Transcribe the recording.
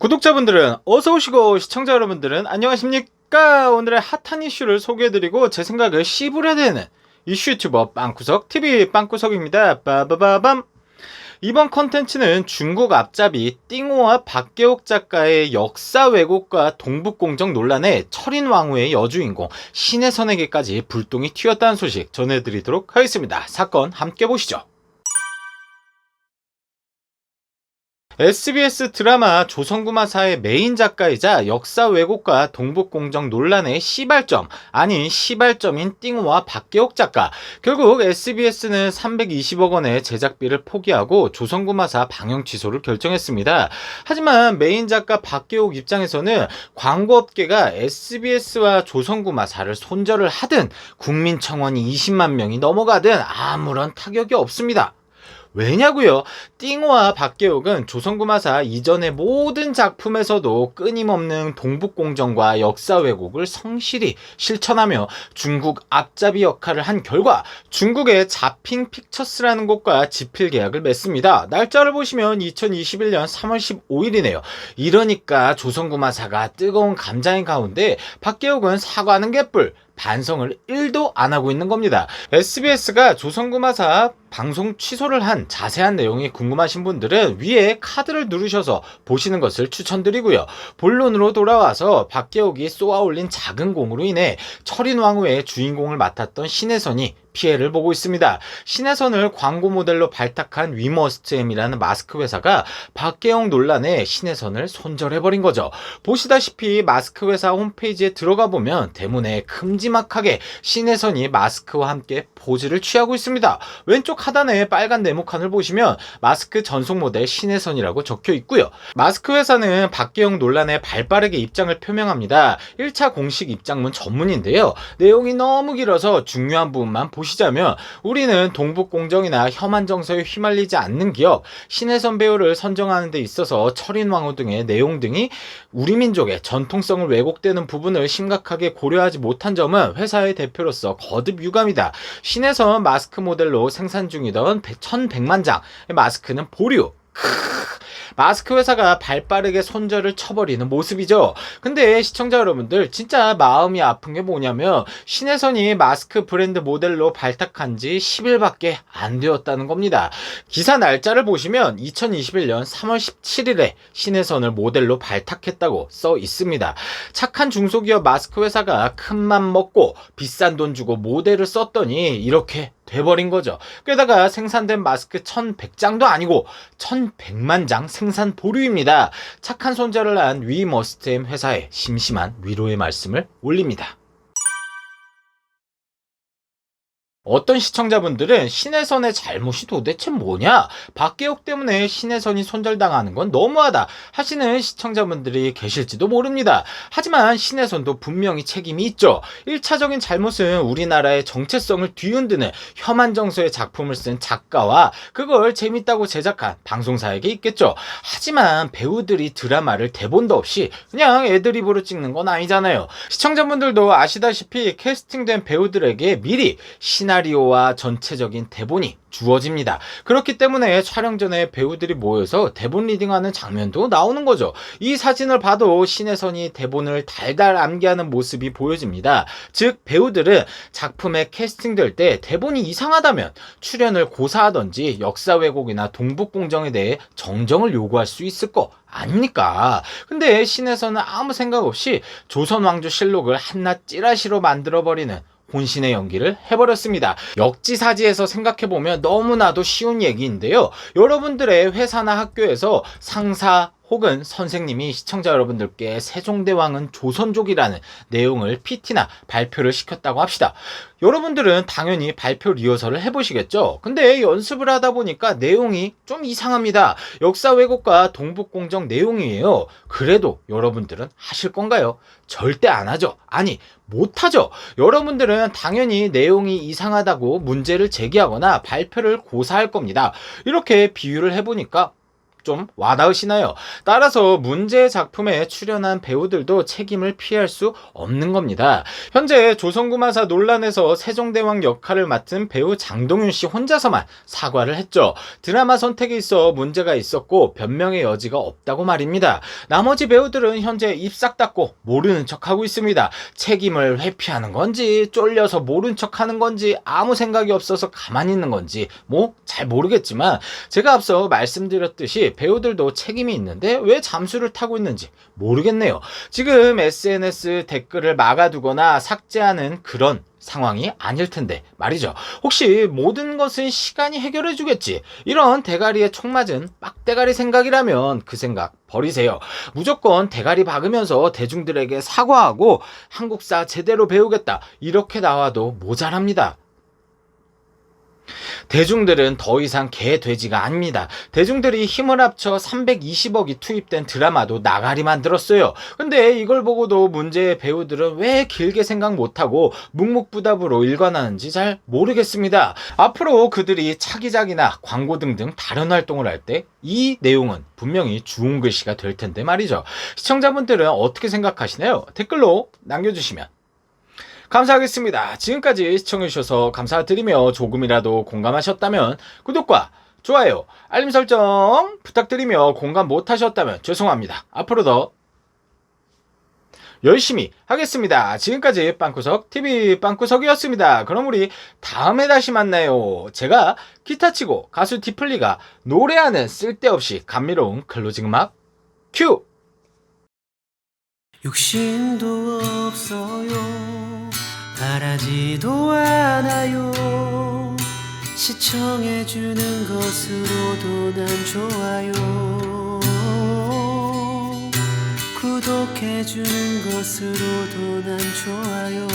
구독자분들은 어서 오시고 시청자 여러분들은 안녕하십니까. 오늘의 핫한 이슈를 소개해드리고 제 생각을 씹으려되는 이슈 유튜버 빵구석 TV 빵구석입니다. 빠바바밤. 이번 컨텐츠는 중국 앞잡이 띵호와 박계옥 작가의 역사 왜곡과 동북공정 논란에 철인왕후의 여주인공 신혜선에게까지 불똥이 튀었다는 소식 전해드리도록 하겠습니다. 사건 함께 보시죠. SBS 드라마 조선구마사의 메인 작가이자 역사 왜곡과 동북공정 논란의 시발점 아닌 시발점인 띵호와 박계옥 작가. 결국 SBS는 320억 원의 제작비를 포기하고 조선구마사 방영 취소를 결정했습니다. 하지만 메인 작가 박계옥 입장에서는 광고업계가 SBS와 조선구마사를 손절을 하든 국민청원이 20만 명이 넘어가든 아무런 타격이 없습니다. 왜냐고요? 띵호와 박계옥은 조선구마사 이전의 모든 작품에서도 끊임없는 동북공정과 역사 왜곡을 성실히 실천하며 중국 앞잡이 역할을 한 결과 중국의 자핑 픽처스라는 곳과 집필 계약을 맺습니다. 날짜를 보시면 2021년 3월 15일이네요. 이러니까 조선구마사가 뜨거운 감자인 가운데 박계옥은 사과하는 개뿔, 반성을 1도 안 하고 있는 겁니다. SBS가 조선구마사 방송 취소를 한 자세한 내용이 궁금하신 분들은 위에 카드를 누르셔서 보시는 것을 추천드리고요. 본론으로 돌아와서 박계옥이 쏘아올린 작은 공으로 인해 철인왕후의 주인공을 맡았던 신혜선이 피해를 보고 있습니다. 신혜선을 광고 모델로 발탁한 위머스트엠이라는 마스크 회사가 박계옥 논란에 신혜선을 손절해버린 거죠. 보시다시피 마스크 회사 홈페이지에 들어가 보면 대문에 큼지막하게 신혜선이 마스크와 함께 포즈를 취하고 있습니다. 왼쪽 하단에 빨간 네모칸을 보시면 마스크 전속 모델 신혜선이라고 적혀 있고요. 마스크 회사는 박계옥 논란에 발빠르게 입장을 표명합니다. 1차 공식 입장문 전문인데요. 내용이 너무 길어서 중요한 부분만 보시자면 우리는 동북공정이나 혐한 정서에 휘말리지 않는 기업, 신혜선 배우를 선정하는 데 있어서 철인왕후 등의 내용 등이 우리 민족의 전통성을 왜곡되는 부분을 심각하게 고려하지 못한 점은 회사의 대표로서 거듭 유감이다. 신혜선 마스크 모델로 생산 중이던 1100만 장의 마스크는 보류. 마스크 회사가 발빠르게 손절을 쳐버리는 모습이죠. 근데 시청자 여러분들 진짜 마음이 아픈 게 뭐냐면 신혜선이 마스크 브랜드 모델로 발탁한 지 10일밖에 안 되었다는 겁니다. 기사 날짜를 보시면 2021년 3월 17일에 신혜선을 모델로 발탁했다고 써 있습니다. 착한 중소기업 마스크 회사가 큰맘 먹고 비싼 돈 주고 모델을 썼더니 이렇게 돼버린 거죠. 게다가 생산된 마스크 1100장도 아니고 1100만 장 생산 보류입니다. 착한 손절을 한 위머스트엠 회사에 심심한 위로의 말씀을 올립니다. 어떤 시청자분들은 신혜선의 잘못이 도대체 뭐냐? 박계옥 때문에 신혜선이 손절당하는 건 너무하다 하시는 시청자분들이 계실지도 모릅니다. 하지만 신혜선도 분명히 책임이 있죠. 1차적인 잘못은 우리나라의 정체성을 뒤흔드는 혐한 정서의 작품을 쓴 작가와 그걸 재밌다고 제작한 방송사에게 있겠죠. 하지만 배우들이 드라마를 대본도 없이 그냥 애드리브로 찍는 건 아니잖아요. 시청자분들도 아시다시피 캐스팅된 배우들에게 미리 시나리오와 전체적인 대본이 주어집니다. 그렇기 때문에 촬영 전에 배우들이 모여서 대본 리딩하는 장면도 나오는 거죠. 이 사진을 봐도 신혜선이 대본을 달달 암기하는 모습이 보여집니다. 즉 배우들은 작품에 캐스팅될 때 대본이 이상하다면 출연을 고사하던지 역사 왜곡이나 동북공정에 대해 정정을 요구할 수 있을 거 아닙니까? 근데 신혜선은 아무 생각 없이 조선왕조 실록을 한낱 찌라시로 만들어버리는 혼신의 연기를 해버렸습니다. 역지사지에서 생각해보면 너무나도 쉬운 얘기인데요. 여러분들의 회사나 학교에서 상사 혹은 선생님이 시청자 여러분들께 세종대왕은 조선족이라는 내용을 PT나 발표를 시켰다고 합시다. 여러분들은 당연히 발표 리허설을 해보시겠죠. 근데 연습을 하다 보니까 내용이 좀 이상합니다. 역사 왜곡과 동북공정 내용이에요. 그래도 여러분들은 하실 건가요? 절대 안 하죠. 아니, 못하죠. 여러분들은 당연히 내용이 이상하다고 문제를 제기하거나 발표를 고사할 겁니다. 이렇게 비유를 해보니까 좀 와닿으시나요? 따라서 문제의 작품에 출연한 배우들도 책임을 피할 수 없는 겁니다. 현재 조선구마사 논란에서 세종대왕 역할을 맡은 배우 장동윤 씨 혼자서만 사과를 했죠. 드라마 선택에 있어 문제가 있었고 변명의 여지가 없다고 말입니다. 나머지 배우들은 현재 입 싹 닫고 모르는 척하고 있습니다. 책임을 회피하는 건지 쫄려서 모른 척하는 건지 아무 생각이 없어서 가만히 있는 건지 뭐 잘 모르겠지만 제가 앞서 말씀드렸듯이 배우들도 책임이 있는데 왜 잠수를 타고 있는지 모르겠네요. 지금 SNS 댓글을 막아두거나 삭제하는 그런 상황이 아닐 텐데 말이죠. 혹시 모든 것은 시간이 해결해 주겠지, 이런 대가리에 총 맞은 빡대가리 생각이라면 그 생각 버리세요. 무조건 대가리 박으면서 대중들에게 사과하고 한국사 제대로 배우겠다 이렇게 나와도 모자랍니다. 대중들은 더 이상 개 돼지가 아닙니다. 대중들이 힘을 합쳐 320억이 투입된 드라마도 나가리 만들었어요. 근데 이걸 보고도 문제의 배우들은 왜 길게 생각 못하고 묵묵부답으로 일관하는지 잘 모르겠습니다. 앞으로 그들이 차기작이나 광고 등등 다른 활동을 할 때 이 내용은 분명히 주운 글씨가 될 텐데 말이죠. 시청자분들은 어떻게 생각하시나요? 댓글로 남겨주시면 감사하겠습니다. 지금까지 시청해주셔서 감사드리며 조금이라도 공감하셨다면 구독과 좋아요, 알림 설정 부탁드리며 공감 못하셨다면 죄송합니다. 앞으로 더 열심히 하겠습니다. 지금까지 빵구석TV 빵구석이었습니다. 그럼 우리 다음에 다시 만나요. 제가 기타 치고 가수 디플리가 노래하는 쓸데없이 감미로운 클로징 음악 큐! 욕심도 없어요, 바라지도 않아요. 시청해주는 것으로도 난 좋아요. 구독해주는 것으로도 난 좋아요.